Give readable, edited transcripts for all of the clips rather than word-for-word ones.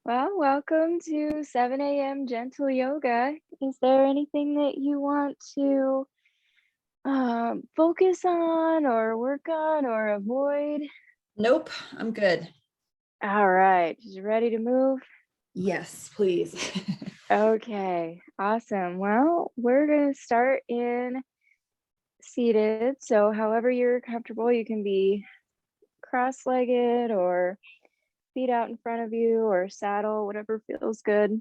Well, welcome to 7 a.m. Gentle Yoga. Is there anything that you want to focus on or work on or avoid? Nope, I'm good. All right, just ready to move? Yes, please. Okay, awesome. Well, we're going to start in seated. So, however you're comfortable, you can be cross legged or feet out in front of you or saddle, whatever feels good.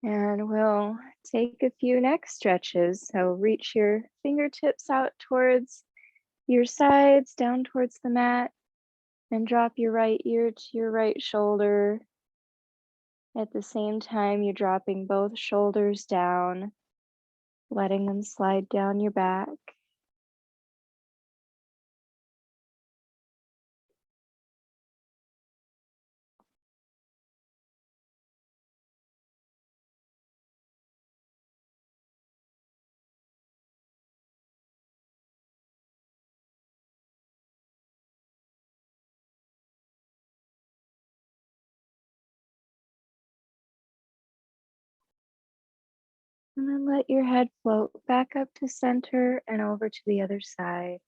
And we'll take a few neck stretches. So reach your fingertips out towards your sides, down towards the mat, and drop your right ear to your right shoulder. At the same time, you're dropping both shoulders down, letting them slide down your back. And then let your head float back up to center and over to the other side.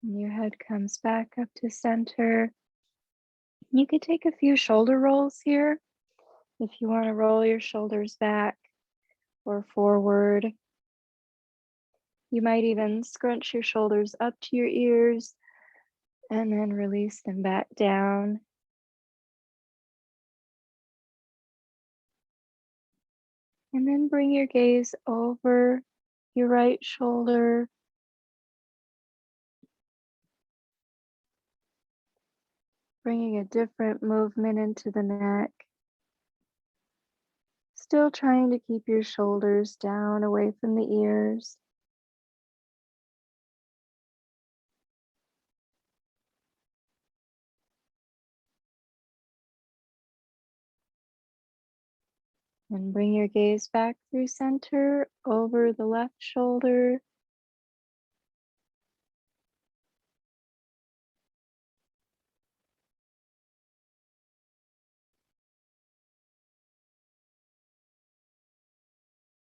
And your head comes back up to center. You could take a few shoulder rolls here if you want to roll your shoulders back or forward. You might even scrunch your shoulders up to your ears and then release them back down. And then bring your gaze over your right shoulder, bringing a different movement into the neck. Still trying to keep your shoulders down away from the ears. And bring your gaze back through center over the left shoulder.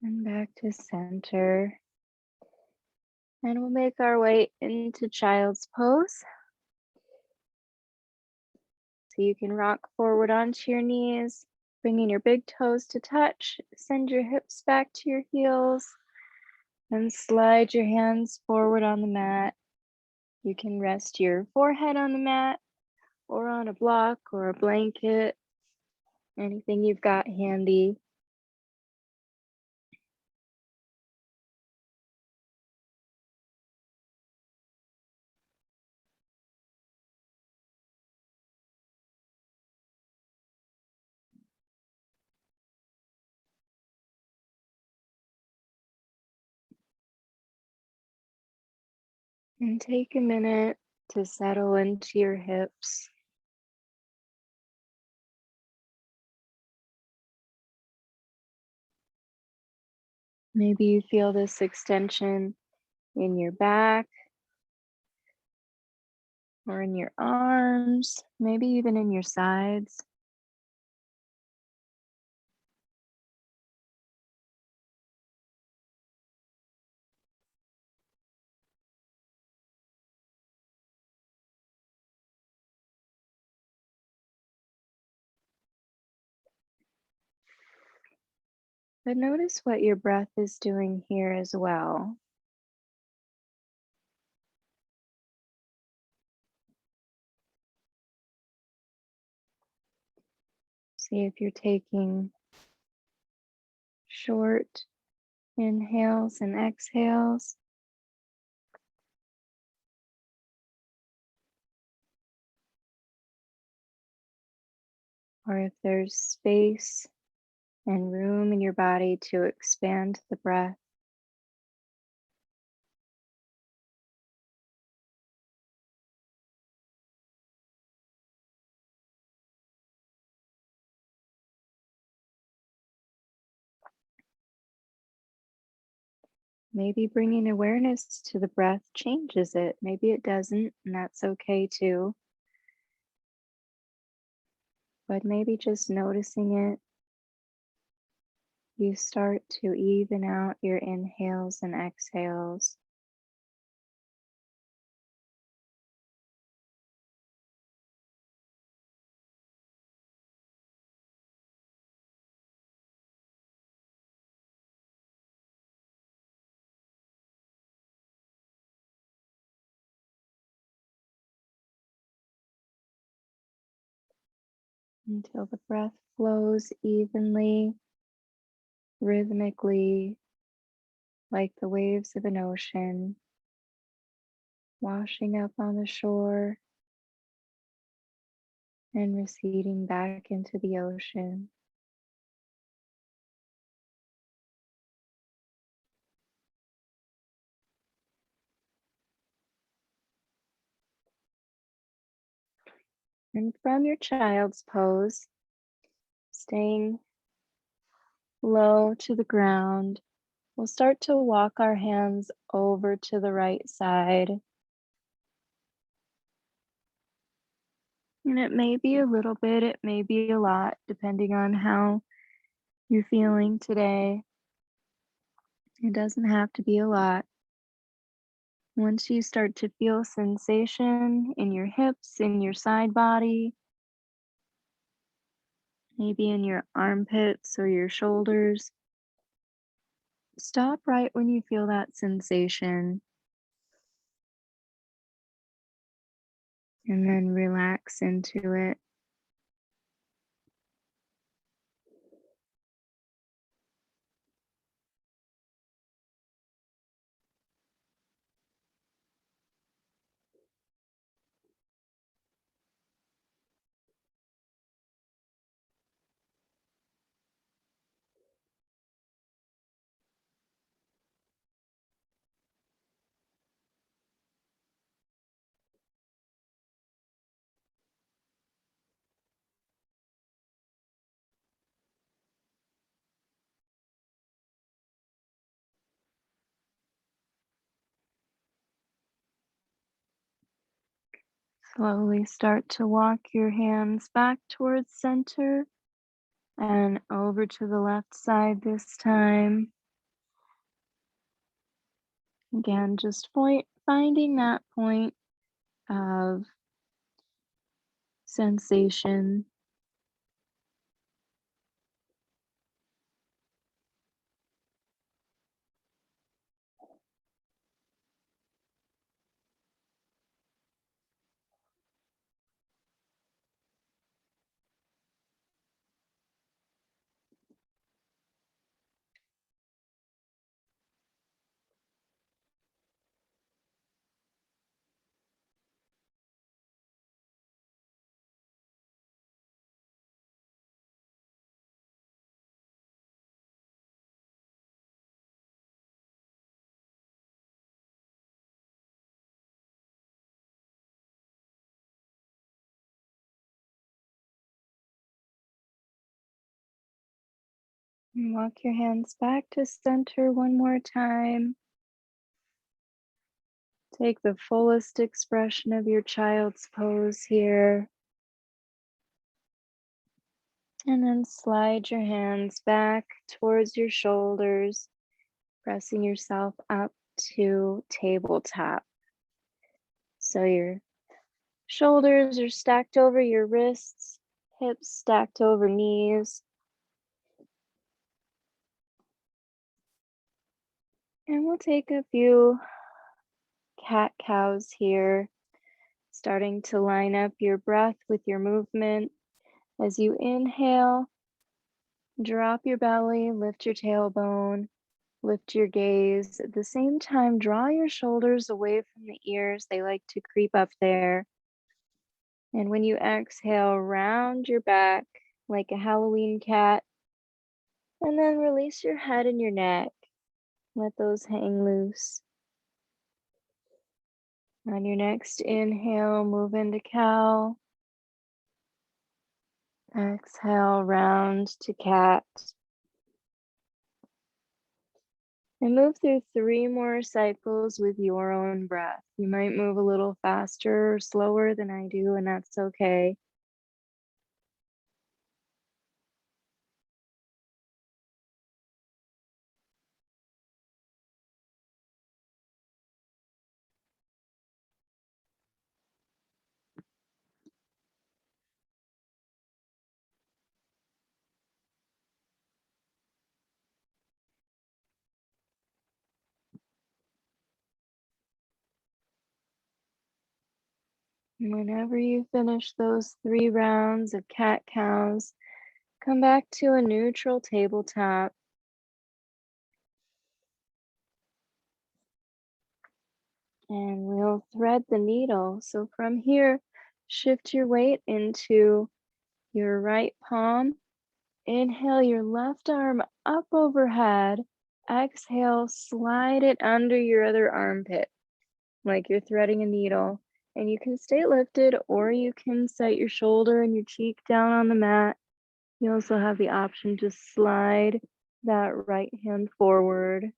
And back to center. And we'll make our way into child's pose. So you can rock forward onto your knees, bringing your big toes to touch. Send your hips back to your heels and slide your hands forward on the mat. You can rest your forehead on the mat or on a block or a blanket, anything you've got handy. And take a minute to settle into your hips. Maybe you feel this extension in your back or in your arms, maybe even in your sides. But notice what your breath is doing here as well. See if you're taking short inhales and exhales. or if there's space and room in your body to expand the breath. Maybe bringing awareness to the breath changes it. Maybe it doesn't, and that's okay too. But maybe just noticing it, you start to even out your inhales and exhales. Until the breath flows evenly, rhythmically, like the waves of an ocean, washing up on the shore and receding back into the ocean. And from your child's pose, staying low to the ground, we'll start to walk our hands over to the right side. And it may be a little bit, it may be a lot, depending on how you're feeling today. It doesn't have to be a lot. Once you start to feel sensation in your hips, in your side body, maybe in your armpits or your shoulders, stop right when you feel that sensation and then relax into it. Slowly start to walk your hands back towards center and over to the left side this time. Again, just finding that point of sensation. And walk your hands back to center one more time. Take the fullest expression of your child's pose here. And then slide your hands back towards your shoulders, pressing yourself up to tabletop. So your shoulders are stacked over your wrists, hips stacked over knees. And we'll take a few cat cows here, starting to line up your breath with your movement. As you inhale, drop your belly, lift your tailbone, lift your gaze. At the same time, draw your shoulders away from the ears. They like to creep up there. And when you exhale, round your back, like a Halloween cat. And then release your head and your neck. Let those hang loose. On your next inhale, move into cow. Exhale, round to cat. And move through 3 more cycles with your own breath. You might move a little faster or slower than I do, and that's okay. Whenever you finish those 3 rounds of cat-cows, come back to a neutral tabletop. And we'll thread the needle. So from here, shift your weight into your right palm. Inhale your left arm up overhead. Exhale, slide it under your other armpit, like you're threading a needle. And you can stay lifted, or you can set your shoulder and your cheek down on the mat. You also have the option to slide that right hand forward.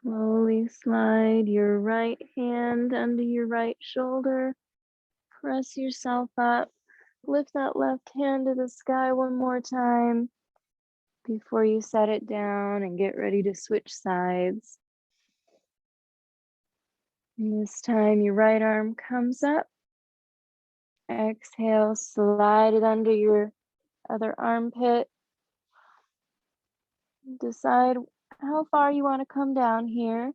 Slowly slide your right hand under your right shoulder. Press yourself up. Lift that left hand to the sky one more time before you set it down and get ready to switch sides. And this time your right arm comes up. Exhale, slide it under your other armpit. Decide how far you want to come down here.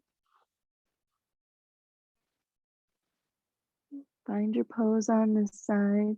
Find your pose on this side.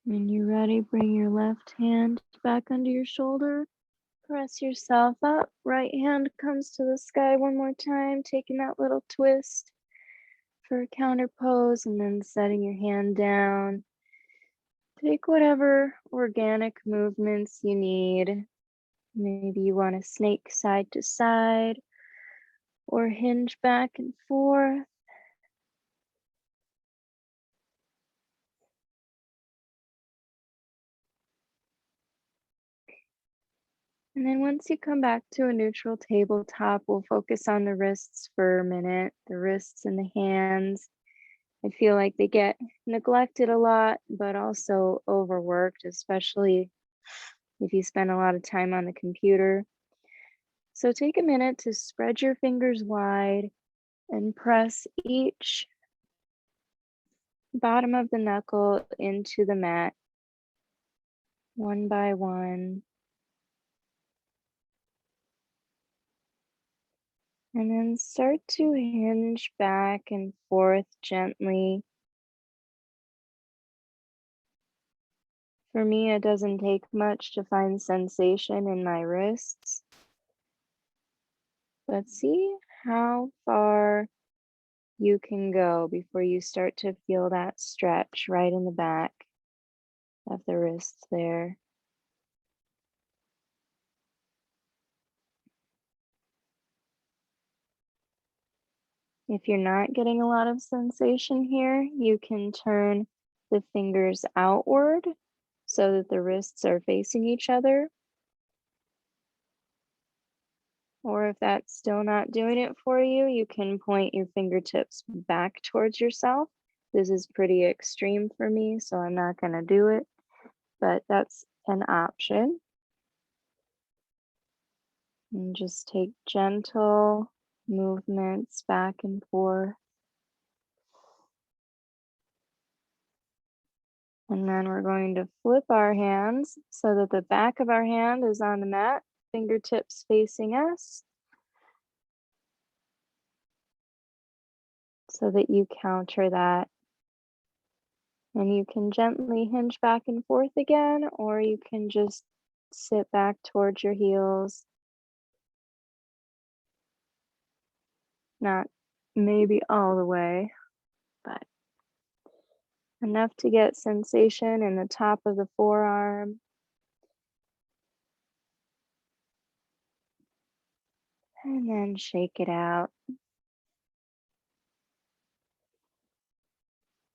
When you're ready, bring your left hand back under your shoulder. Press yourself up. Right hand comes to the sky one more time, taking that little twist for a counter pose, and then setting your hand down. Take whatever organic movements you need. Maybe you want to snake side to side or hinge back and forth. And then once you come back to a neutral tabletop, we'll focus on the wrists for a minute, the wrists and the hands. I feel like they get neglected a lot, but also overworked, especially if you spend a lot of time on the computer. So take a minute to spread your fingers wide and press each bottom of the knuckle into the mat one by one. And then start to hinge back and forth gently. For me, it doesn't take much to find sensation in my wrists. But see how far you can go before you start to feel that stretch right in the back of the wrists there. If you're not getting a lot of sensation here, you can turn the fingers outward so that the wrists are facing each other. Or if that's still not doing it for you, you can point your fingertips back towards yourself. This is pretty extreme for me, so I'm not going to do it, but that's an option. And just take gentle movements back and forth. And then we're going to flip our hands so that the back of our hand is on the mat, fingertips facing us, so that you counter that. And you can gently hinge back and forth again, or you can just sit back towards your heels. Not maybe all the way, but enough to get sensation in the top of the forearm. And then shake it out.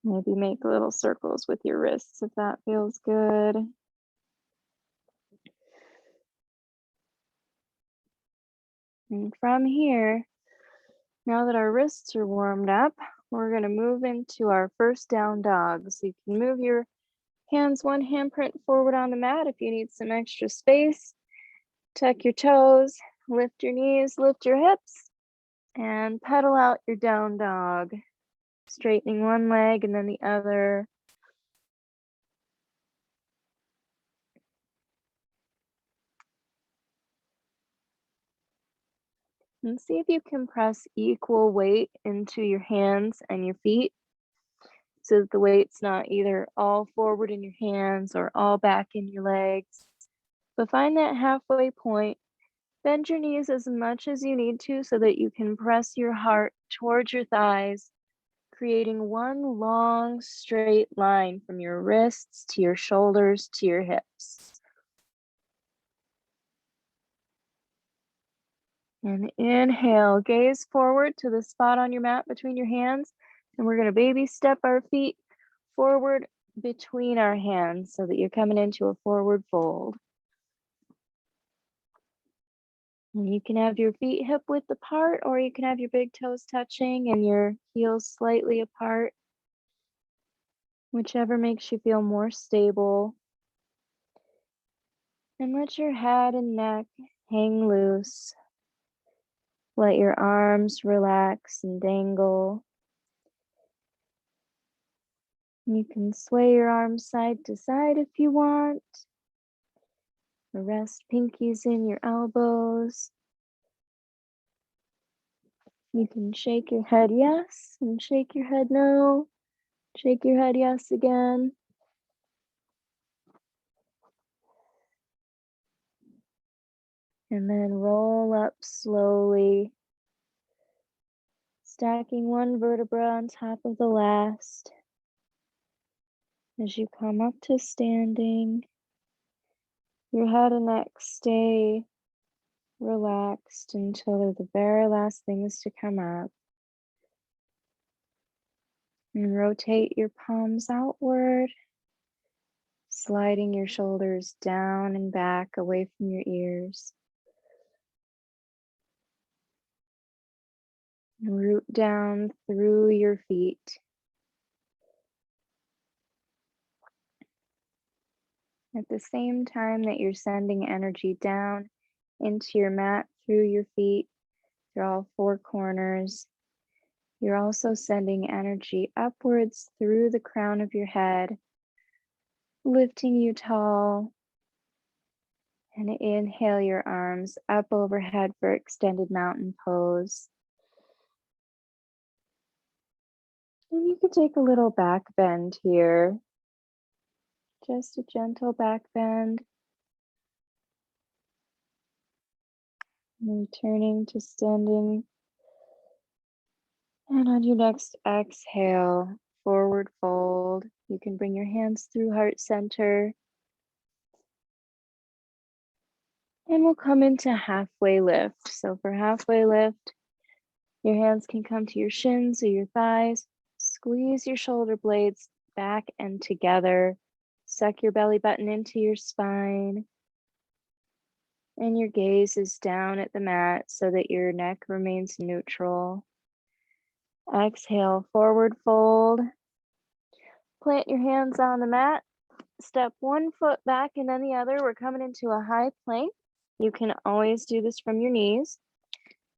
Maybe make little circles with your wrists if that feels good. And from here, now that our wrists are warmed up, we're going to move into our first down dog. So you can move your hands one handprint forward on the mat if you need some extra space. Tuck your toes, lift your knees, lift your hips, and pedal out your down dog. Straightening one leg and then the other. And see if you can press equal weight into your hands and your feet so that the weight's not either all forward in your hands or all back in your legs. But find that halfway point. Bend your knees as much as you need to so that you can press your heart towards your thighs, creating one long straight line from your wrists to your shoulders to your hips. And inhale, gaze forward to the spot on your mat between your hands. And we're going to baby step our feet forward between our hands so that you're coming into a forward fold. And you can have your feet hip width apart, or you can have your big toes touching and your heels slightly apart, whichever makes you feel more stable. And let your head and neck hang loose. Let your arms relax and dangle. You can sway your arms side to side if you want. Rest pinkies in your elbows. You can shake your head yes and shake your head no. Shake your head yes again. And then roll up slowly, stacking one vertebra on top of the last. As you come up to standing, your head and neck stay relaxed until they're the very last things to come up. And rotate your palms outward, sliding your shoulders down and back away from your ears. And root down through your feet. At the same time that you're sending energy down into your mat through your feet, through all four corners, you're also sending energy upwards through the crown of your head, lifting you tall. And inhale your arms up overhead for extended mountain pose. And you can take a little back bend here. Just a gentle back bend. Returning to standing. And on your next exhale, forward fold. You can bring your hands through heart center. And we'll come into halfway lift. So for halfway lift, your hands can come to your shins or your thighs. Squeeze your shoulder blades back and together. Suck your belly button into your spine. And your gaze is down at the mat so that your neck remains neutral. Exhale, forward fold. Plant your hands on the mat. Step one foot back and then the other. We're coming into a high plank. You can always do this from your knees.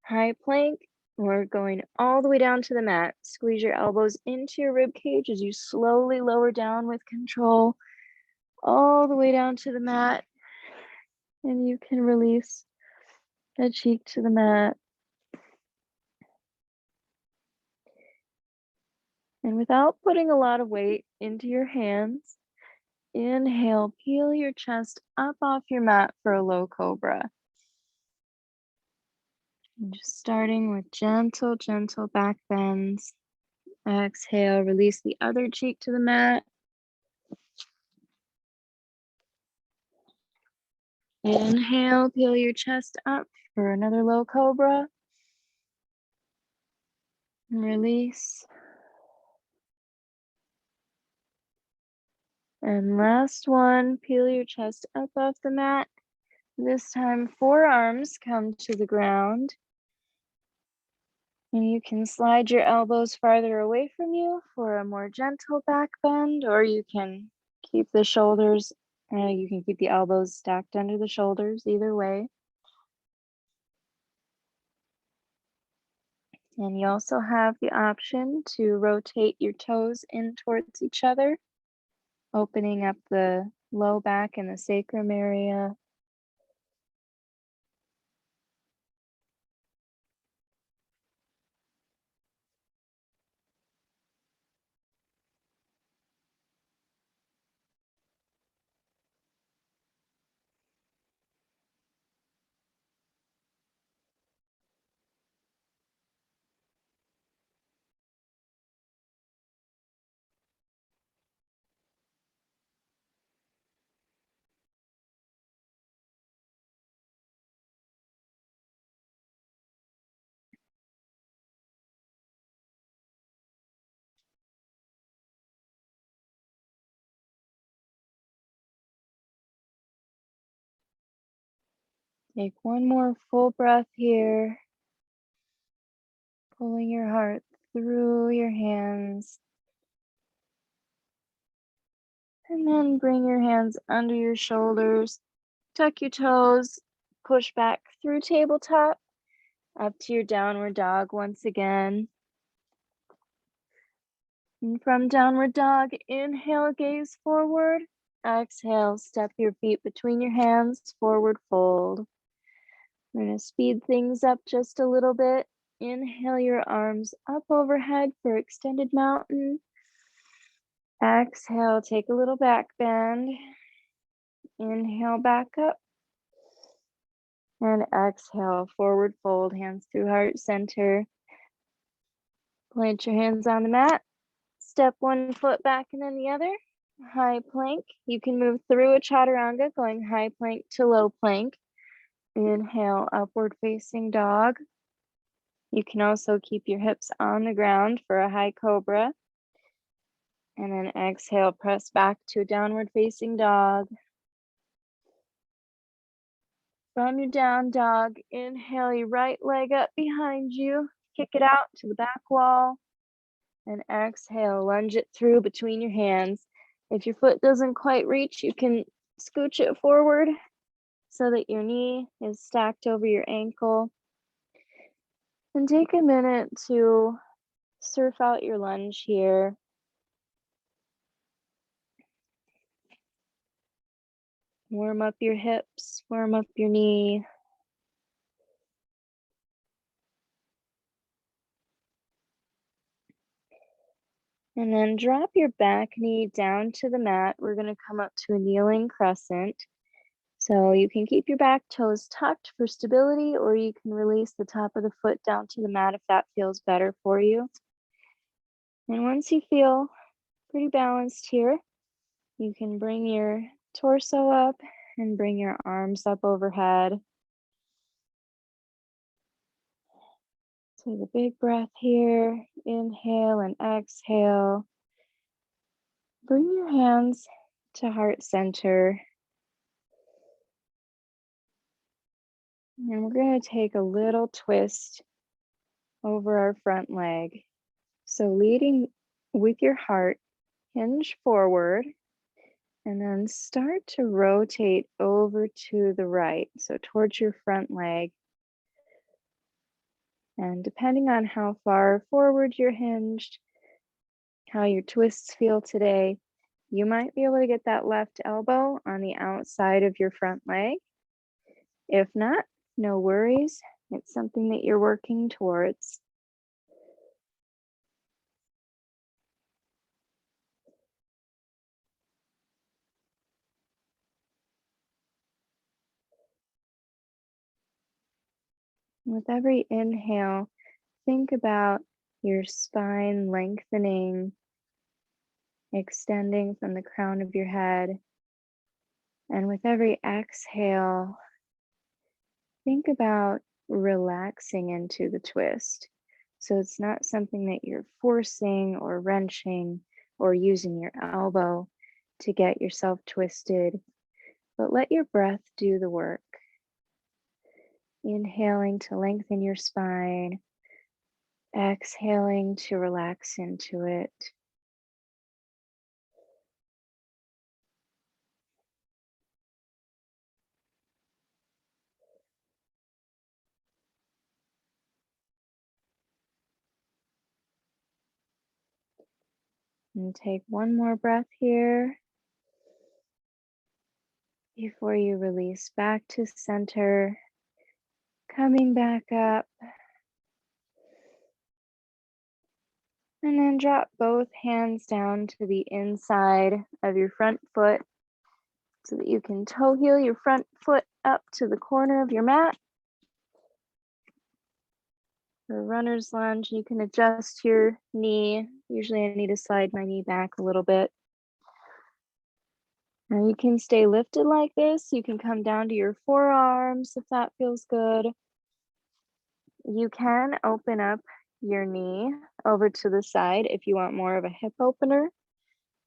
High plank. We're going all the way down to the mat. Squeeze your elbows into your rib cage as you slowly lower down with control, all the way down to the mat. And you can release the cheek to the mat. And without putting a lot of weight into your hands, inhale, peel your chest up off your mat for a low cobra. And just starting with gentle, gentle back bends. Exhale, release the other cheek to the mat. Inhale, peel your chest up for another low cobra. And release. And last one, peel your chest up off the mat. This time, forearms come to the ground. And you can slide your elbows farther away from you for a more gentle back bend, or you can keep the shoulders, you can keep the elbows stacked under the shoulders, either way. And you also have the option to rotate your toes in towards each other, opening up the low back and the sacrum area. Take one more full breath here, pulling your heart through your hands. And then bring your hands under your shoulders, tuck your toes, push back through tabletop, up to your downward dog once again. And from downward dog, inhale, gaze forward. Exhale, step your feet between your hands, forward fold. We're going to speed things up just a little bit. Inhale your arms up overhead for extended mountain. Exhale, take a little back bend. Inhale back up. And exhale, forward fold, hands through heart center. Plant your hands on the mat. Step one foot back and then the other. High plank. You can move through a chaturanga, going high plank to low plank. Inhale, upward facing dog. You can also keep your hips on the ground for a high cobra. And then exhale, press back to a downward facing dog. From your down dog, inhale your right leg up behind you. Kick it out to the back wall. And exhale, lunge it through between your hands. If your foot doesn't quite reach, you can scooch it forward so that your knee is stacked over your ankle. And take a minute to surf out your lunge here. Warm up your hips, warm up your knee. And then drop your back knee down to the mat. We're going to come up to a kneeling crescent. So you can keep your back toes tucked for stability, or you can release the top of the foot down to the mat if that feels better for you. And once you feel pretty balanced here, you can bring your torso up and bring your arms up overhead. Take a big breath here. Inhale and exhale. Bring your hands to heart center. And we're going to take a little twist over our front leg. So leading with your heart, hinge forward, and then start to rotate over to the right, so towards your front leg. And depending on how far forward you're hinged, how your twists feel today, you might be able to get that left elbow on the outside of your front leg. If not, no worries. It's something that you're working towards. With every inhale, think about your spine lengthening, extending from the crown of your head. And with every exhale, think about relaxing into the twist. So it's not something that you're forcing or wrenching or using your elbow to get yourself twisted, but let your breath do the work. Inhaling to lengthen your spine, exhaling to relax into it. And take one more breath here before you release back to center, coming back up. And then drop both hands down to the inside of your front foot so that you can toe heel your front foot up to the corner of your mat. For runner's lunge, you can adjust your knee. Usually I need to slide my knee back a little bit. Now you can stay lifted like this. You can come down to your forearms if that feels good. You can open up your knee over to the side if you want more of a hip opener,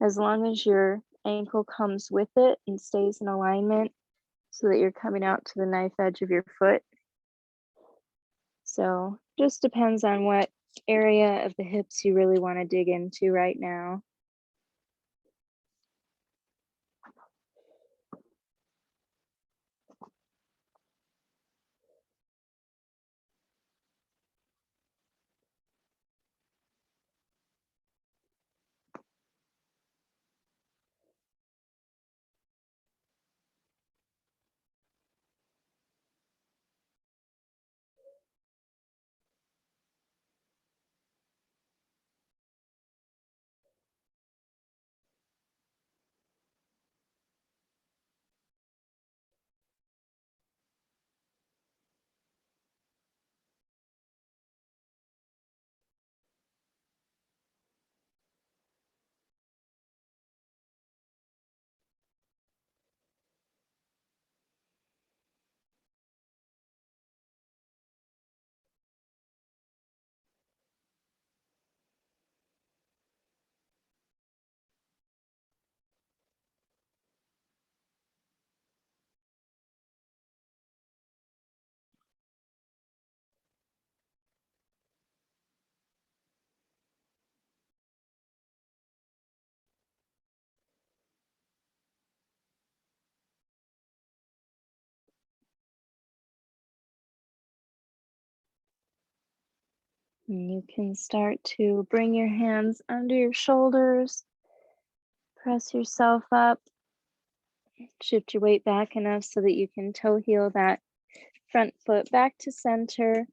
as long as your ankle comes with it and stays in alignment so that you're coming out to the knife edge of your foot. So just depends on what area of the hips you really want to dig into right now. And you can start to bring your hands under your shoulders, press yourself up, shift your weight back enough so that you can toe heel that front foot back to center.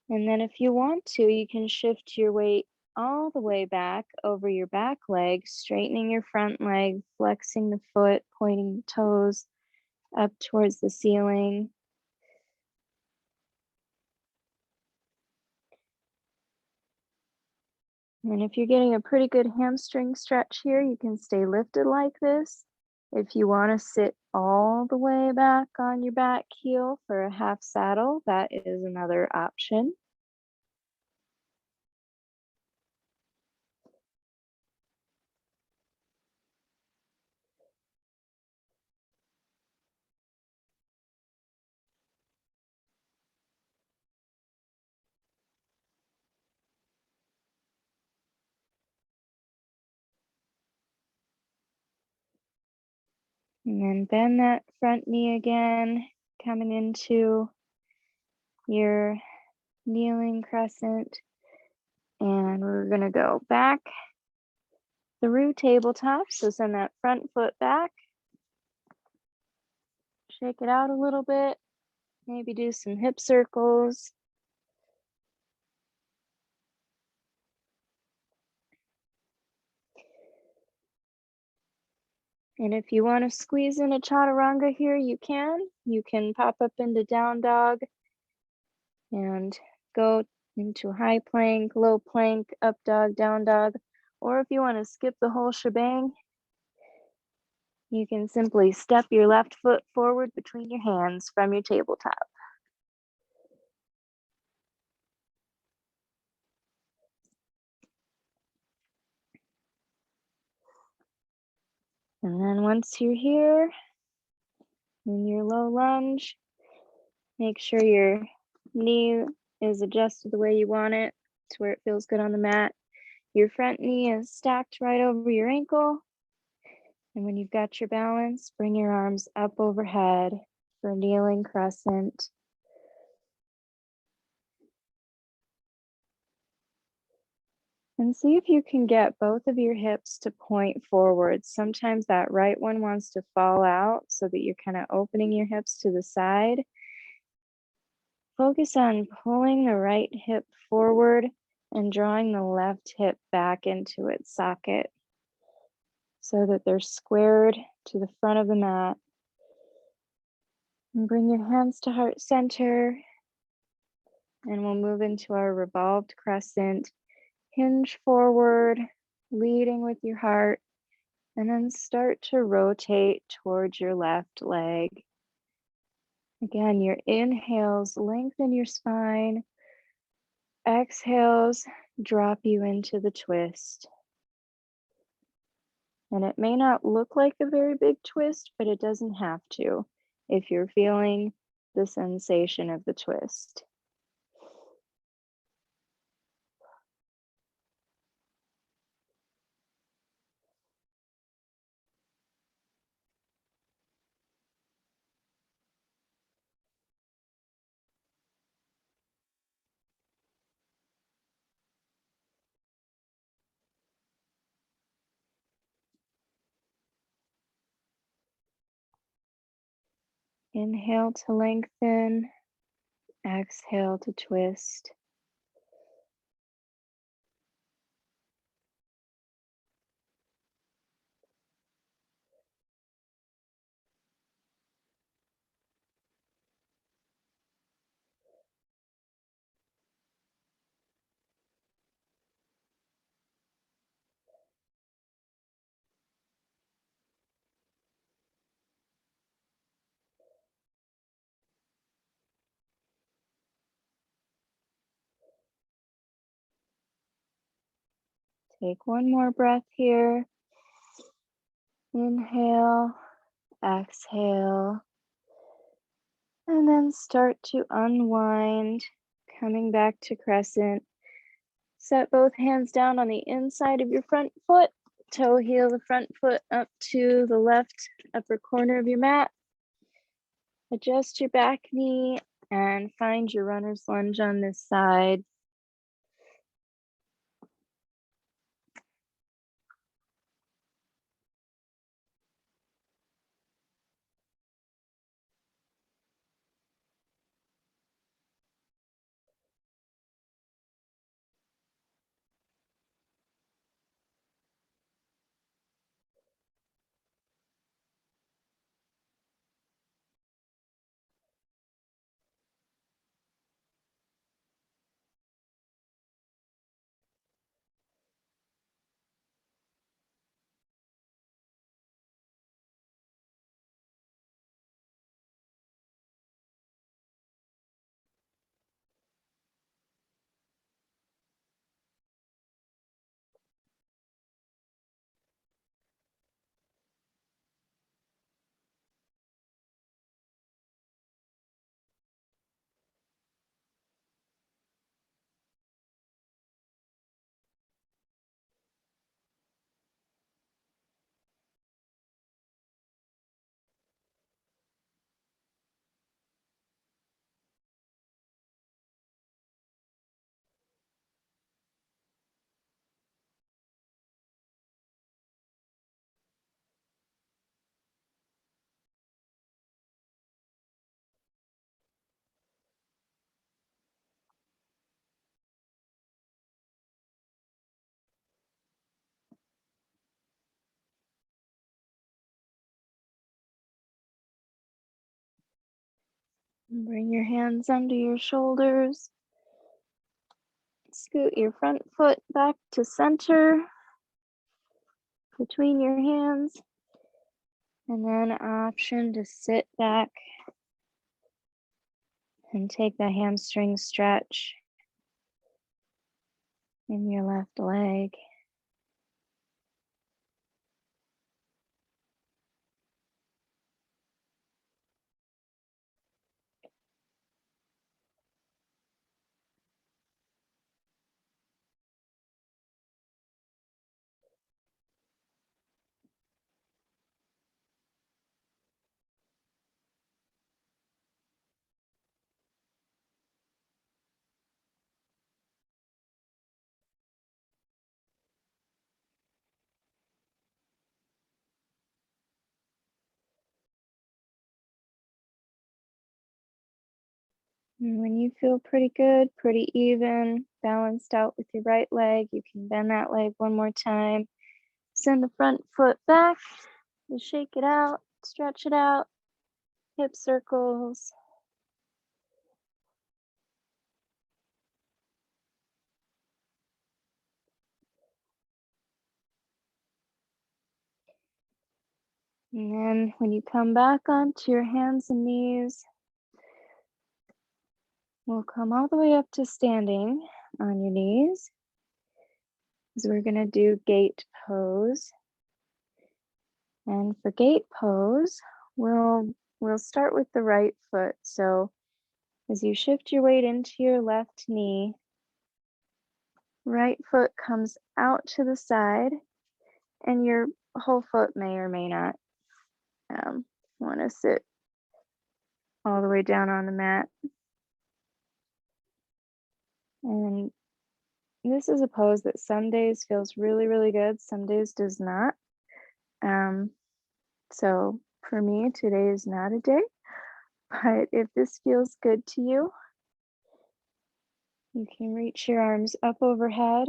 And then if you want to, you can shift your weight all the way back over your back leg, straightening your front leg, flexing the foot, pointing the toes up towards the ceiling. And if you're getting a pretty good hamstring stretch here, you can stay lifted like this. If you want to sit all the way back on your back heel for a half saddle, that is another option. And then bend that front knee again, coming into your kneeling crescent. And we're gonna go back through tabletop. So send that front foot back, shake it out a little bit, maybe do some hip circles. And if you want to squeeze in a chaturanga here, you can. You can pop up into down dog and go into high plank, low plank, up dog, down dog. Or if you want to skip the whole shebang, you can simply step your left foot forward between your hands from your tabletop. And then once you're here in your low lunge, make sure your knee is adjusted the way you want it to where it feels good on the mat. Your front knee is stacked right over your ankle. And when you've got your balance, bring your arms up overhead for kneeling crescent. And see if you can get both of your hips to point forward. Sometimes that right one wants to fall out so that you're kind of opening your hips to the side. Focus on pulling the right hip forward and drawing the left hip back into its socket so that they're squared to the front of the mat. And bring your hands to heart center. And we'll move into our revolved crescent. Hinge forward, leading with your heart, and then start to rotate towards your left leg. Again, your inhales lengthen your spine. Exhales drop you into the twist. And it may not look like a very big twist, but it doesn't have to if you're feeling the sensation of the twist. Inhale to lengthen, exhale to twist. Take one more breath here. Inhale, exhale, and then start to unwind, coming back to crescent. Set both hands down on the inside of your front foot. Toe heel the front foot up to the left upper corner of your mat. Adjust your back knee and find your runner's lunge on this side. Bring your hands under your shoulders. Scoot your front foot back to center between your hands. And then option to sit back and take the hamstring stretch in your left leg. And when you feel pretty good, pretty even, balanced out with your right leg, you can bend that leg one more time. Send the front foot back, just shake it out, stretch it out, hip circles. And then when you come back onto your hands and knees, we'll come all the way up to standing on your knees. So we're going to do gate pose. And for gate pose, we'll start with the right foot. So as you shift your weight into your left knee, right foot comes out to the side, and your whole foot may or may not want to sit all the way down on the mat. And this is a pose that some days feels really, really good, some days does not. So for me, today is not a day, but if this feels good to you, you can reach your arms up overhead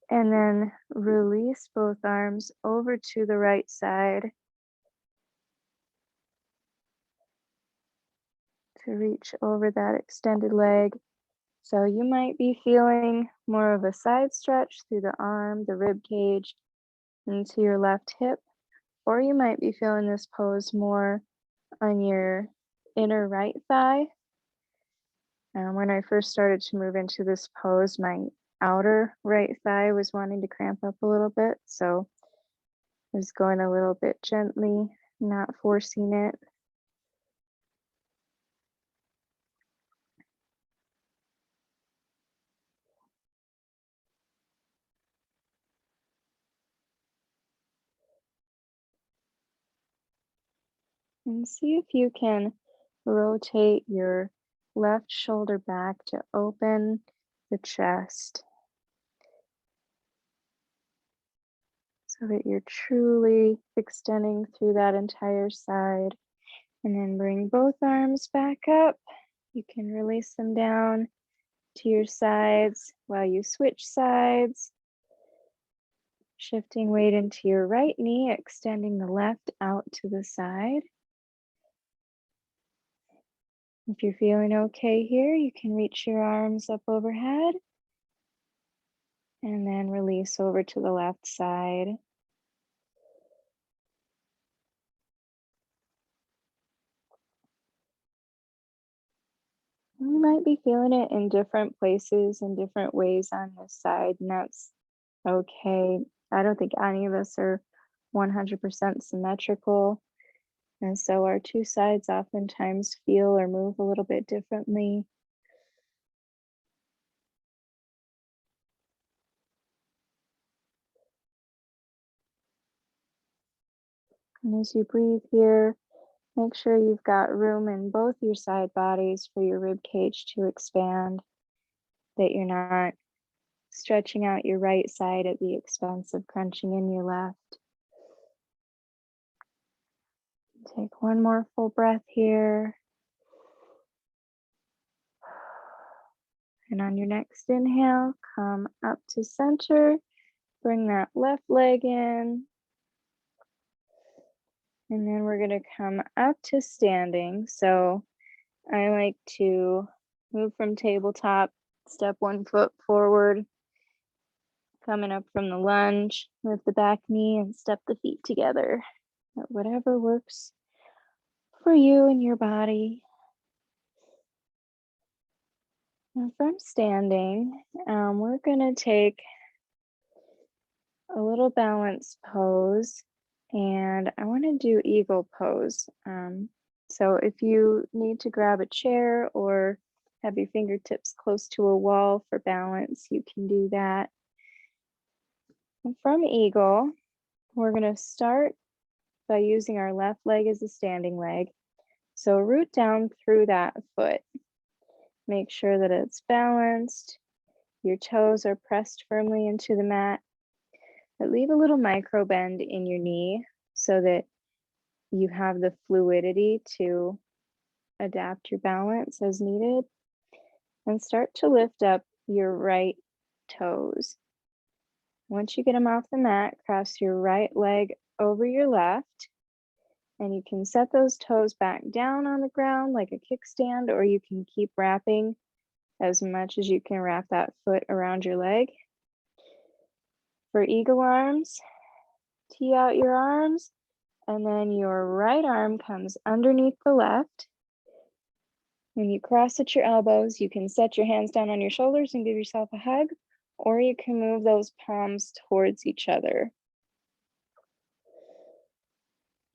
and then release both arms over to the right side to reach over that extended leg. So you might be feeling more of a side stretch through the arm, the rib cage, into your left hip, or you might be feeling this pose more on your inner right thigh. When I first started to move into this pose, my outer right thigh was wanting to cramp up a little bit, so I was going a little bit gently, not forcing it. And see if you can rotate your left shoulder back to open the chest so that you're truly extending through that entire side. And then bring both arms back up. You can release them down to your sides while you switch sides. Shifting weight into your right knee, extending the left out to the side. If you're feeling okay here, you can reach your arms up overhead and then release over to the left side. You might be feeling it in different places and different ways on this side, and that's okay. I don't think any of us are 100% symmetrical, and so our two sides oftentimes feel or move a little bit differently. And as you breathe here, make sure you've got room in both your side bodies for your rib cage to expand, that you're not stretching out your right side at the expense of crunching in your left. Take one more full breath here. And on your next inhale, come up to center, bring that left leg in. And then we're gonna come up to standing. So I like to move from tabletop, step 1 foot forward, coming up from the lunge, lift the back knee and step the feet together. Whatever works for you and your body. And from standing, we're gonna take a little balance pose, and I want to do eagle pose. So if you need to grab a chair or have your fingertips close to a wall for balance, you can do that. And from eagle, we're going to start by using our left leg as a standing leg. So root down through that foot. Make sure that it's balanced. Your toes are pressed firmly into the mat. But leave a little micro bend in your knee so that you have the fluidity to adapt your balance as needed. And start to lift up your right toes. Once you get them off the mat, cross your right leg over your left. And you can set those toes back down on the ground like a kickstand, or you can keep wrapping as much as you can wrap that foot around your leg. For eagle arms, tee out your arms, and then your right arm comes underneath the left. When you cross at your elbows, you can set your hands down on your shoulders and give yourself a hug, or you can move those palms towards each other.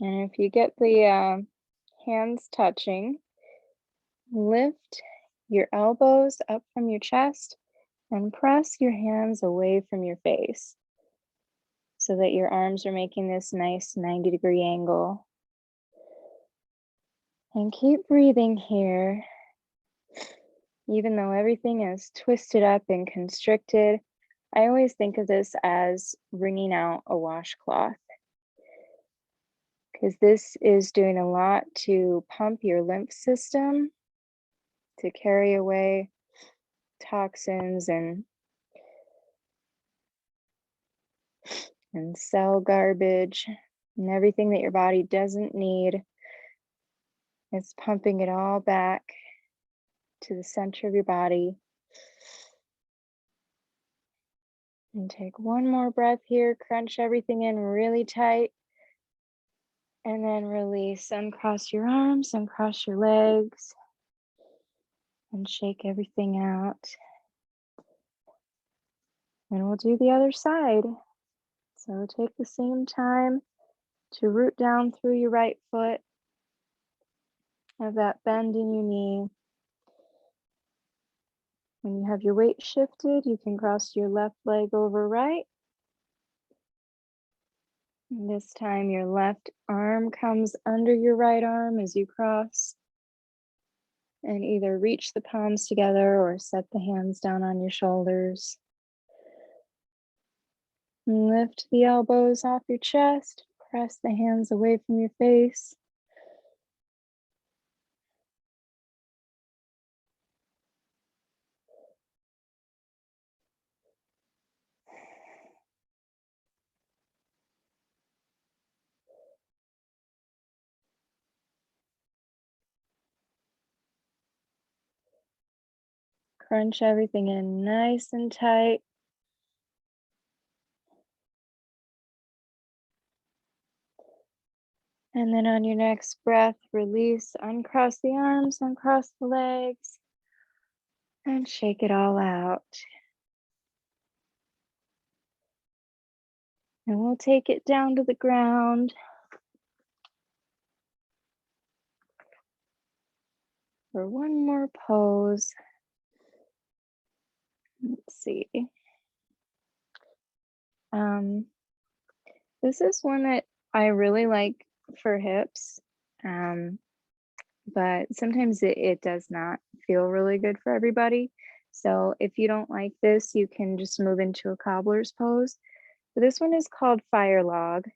And if you get the hands touching, lift your elbows up from your chest and press your hands away from your face so that your arms are making this nice 90-degree angle. And keep breathing here. Even though everything is twisted up and constricted, I always think of this as wringing out a washcloth, because this is doing a lot to pump your lymph system, to carry away toxins and cell garbage and everything that your body doesn't need. It's pumping it all back to the center of your body. And take one more breath here, crunch everything in really tight. And then release, uncross your arms, uncross your legs, and shake everything out. And we'll do the other side. So take the same time to root down through your right foot. Have that bend in your knee. When you have your weight shifted, you can cross your left leg over right. And this time your left arm comes under your right arm as you cross. And either reach the palms together or set the hands down on your shoulders. And lift the elbows off your chest. Press the hands away from your face. Crunch everything in nice and tight. And then on your next breath, release, uncross the arms, uncross the legs, and shake it all out. And we'll take it down to the ground. For one more pose. Let's see. This is one that I really like for hips, but sometimes it does not feel really good for everybody. So if you don't like this, you can just move into a cobbler's pose. But this one is called fire log,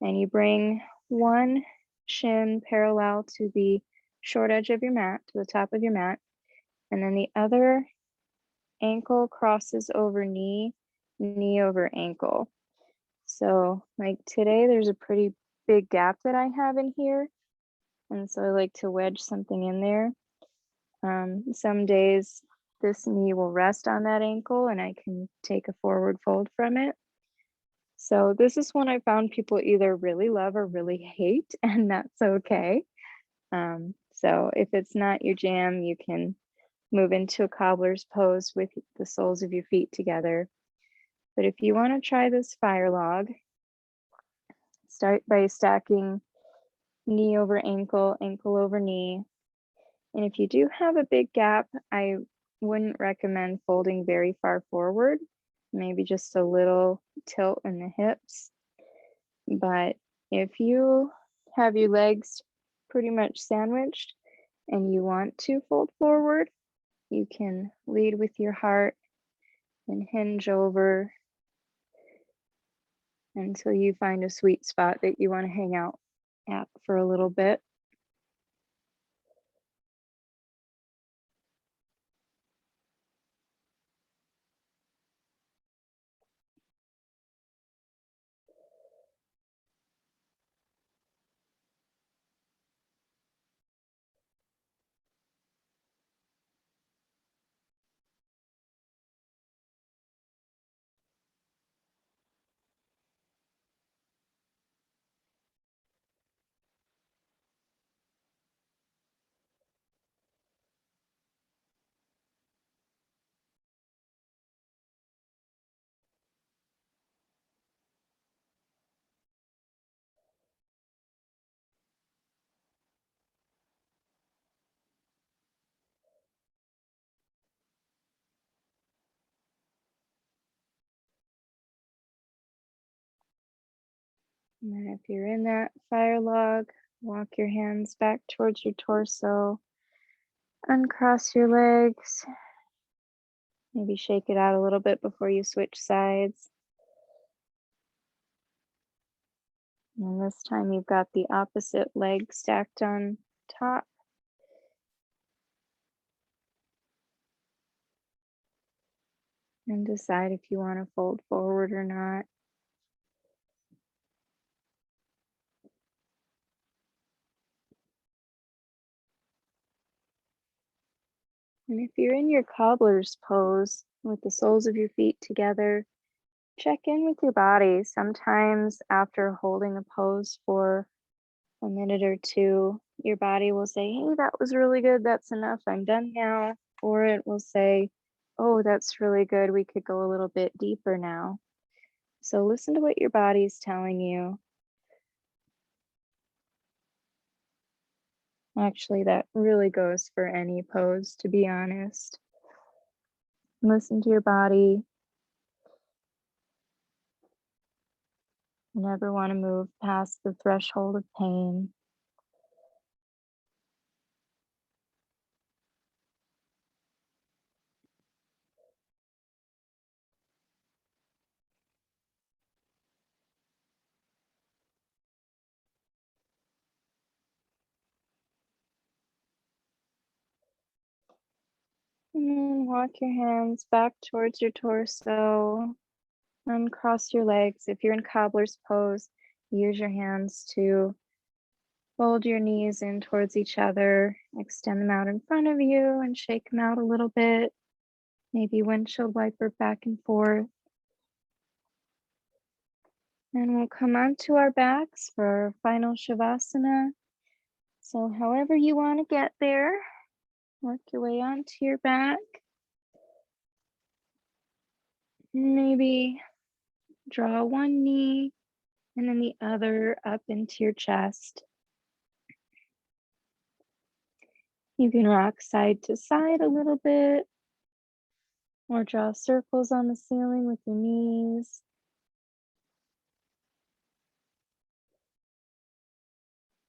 and you bring one shin parallel to the short edge of your mat, to the top of your mat, and then the other ankle crosses over knee, knee over ankle. So like today, there's a pretty big gap that I have in here. And so I like to wedge something in there. Some days this knee will rest on that ankle and I can take a forward fold from it. So this is one I found people either really love or really hate, and that's okay. So if it's not your jam, you can move into a cobbler's pose with the soles of your feet together. But if you want to try this fire log, start by stacking knee over ankle, ankle over knee. And if you do have a big gap, I wouldn't recommend folding very far forward, maybe just a little tilt in the hips. But if you have your legs pretty much sandwiched and you want to fold forward, you can lead with your heart and hinge over until you find a sweet spot that you want to hang out at for a little bit. And then if you're in that fire log, walk your hands back towards your torso, uncross your legs, maybe shake it out a little bit before you switch sides. And this time you've got the opposite leg stacked on top. And decide if you want to fold forward or not. And if you're in your cobbler's pose with the soles of your feet together, check in with your body. Sometimes after holding a pose for a minute or two, your body will say, hey, that was really good. That's enough. I'm done now. Or it will say, oh, that's really good. We could go a little bit deeper now. So listen to what your body's telling you. Actually, that really goes for any pose, to be honest. Listen to your body. You never want to move past the threshold of pain. And then walk your hands back towards your torso. Uncross your legs. If you're in cobbler's pose, use your hands to fold your knees in towards each other. Extend them out in front of you and shake them out a little bit. Maybe windshield wiper back and forth. And we'll come onto our backs for our final Shavasana. So however you want to get there, work your way onto your back. Maybe draw one knee and then the other up into your chest. You can rock side to side a little bit or draw circles on the ceiling with your knees.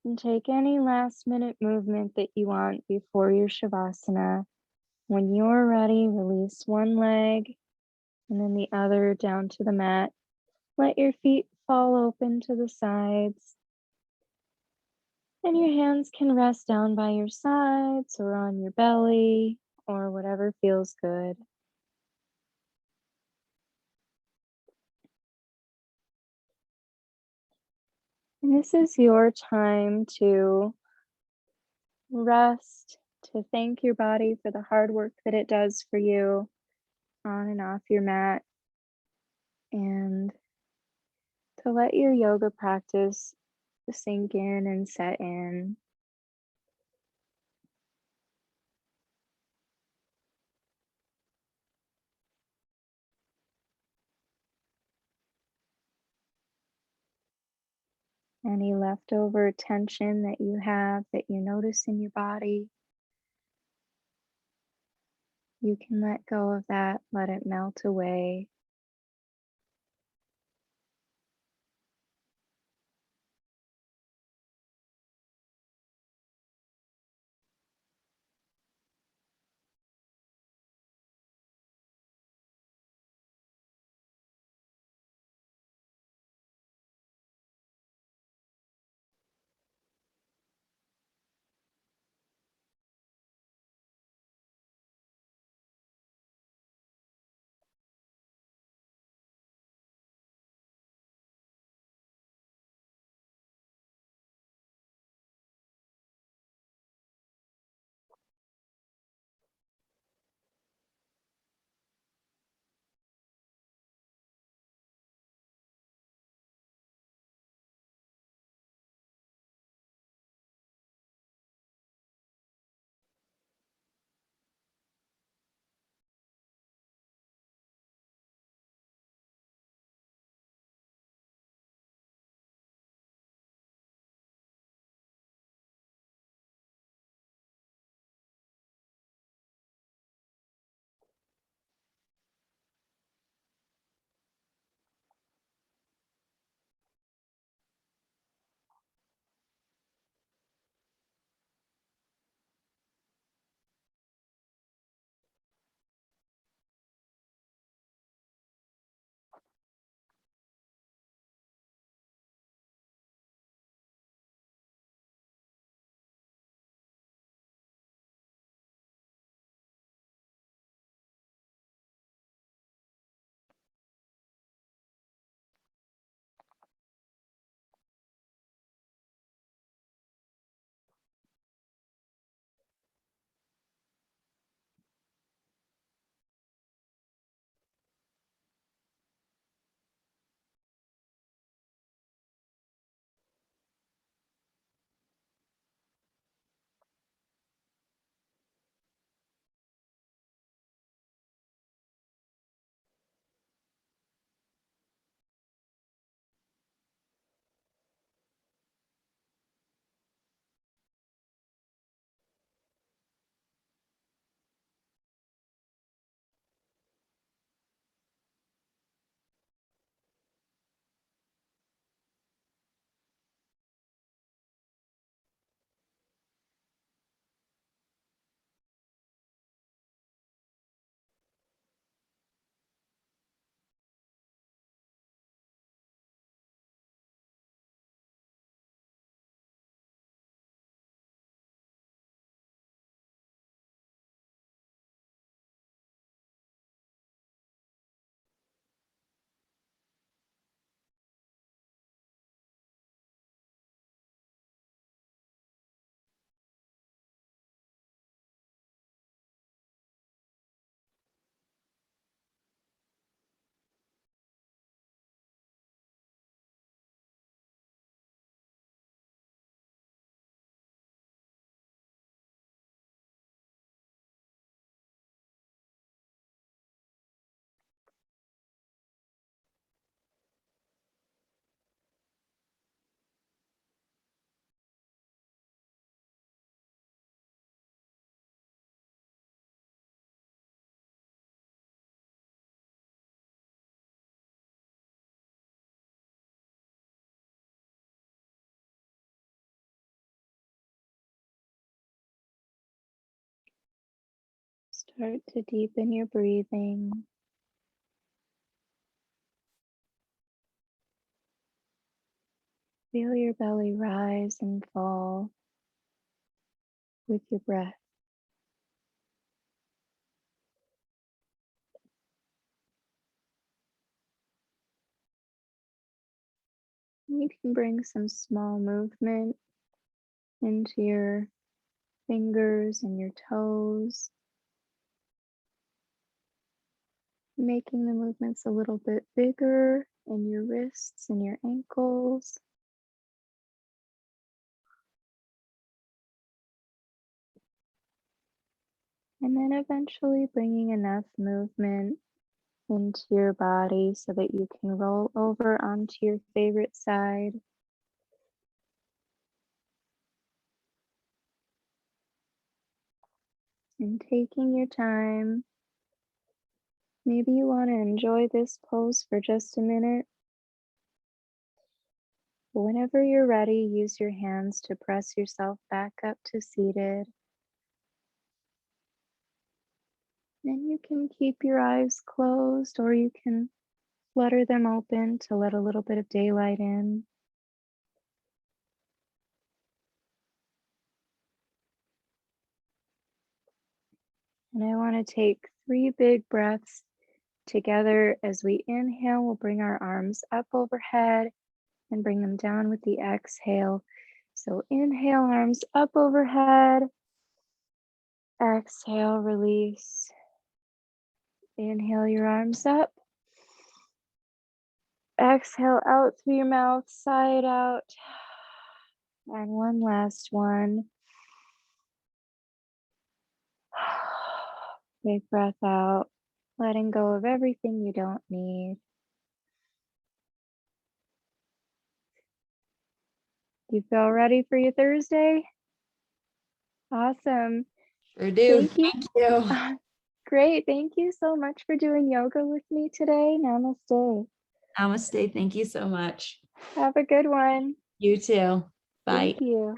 And take any last minute movement that you want before your Shavasana. When you're ready, release one leg and then the other down to the mat. Let your feet fall open to the sides. And your hands can rest down by your sides or on your belly or whatever feels good. And this is your time to rest, to thank your body for the hard work that it does for you on and off your mat, and to let your yoga practice sink in and set in. Any leftover tension that you have that you notice in your body, you can let go of that, let it melt away. Start to deepen your breathing. Feel your belly rise and fall with your breath. You You can bring some small movement into your fingers and your toes, making the movements a little bit bigger in your wrists and your ankles. And then eventually bringing enough movement into your body so that you can roll over onto your favorite side. And taking your time. Maybe you want to enjoy this pose for just a minute. Whenever you're ready, use your hands to press yourself back up to seated. And you can keep your eyes closed or you can flutter them open to let a little bit of daylight in. And I want to take 3 big breaths together. As we inhale, we'll bring our arms up overhead and bring them down with the exhale. So inhale, arms up overhead. Exhale, release. Inhale your arms up. Exhale out through your mouth, side out. And one last one. Big breath out, letting go of everything you don't need. You feel ready for your Thursday? Awesome. Sure do. Thank you. Thank you. Great. Thank you so much for doing yoga with me today. Namaste. Namaste. Thank you so much. Have a good one. You too. Bye. Thank you.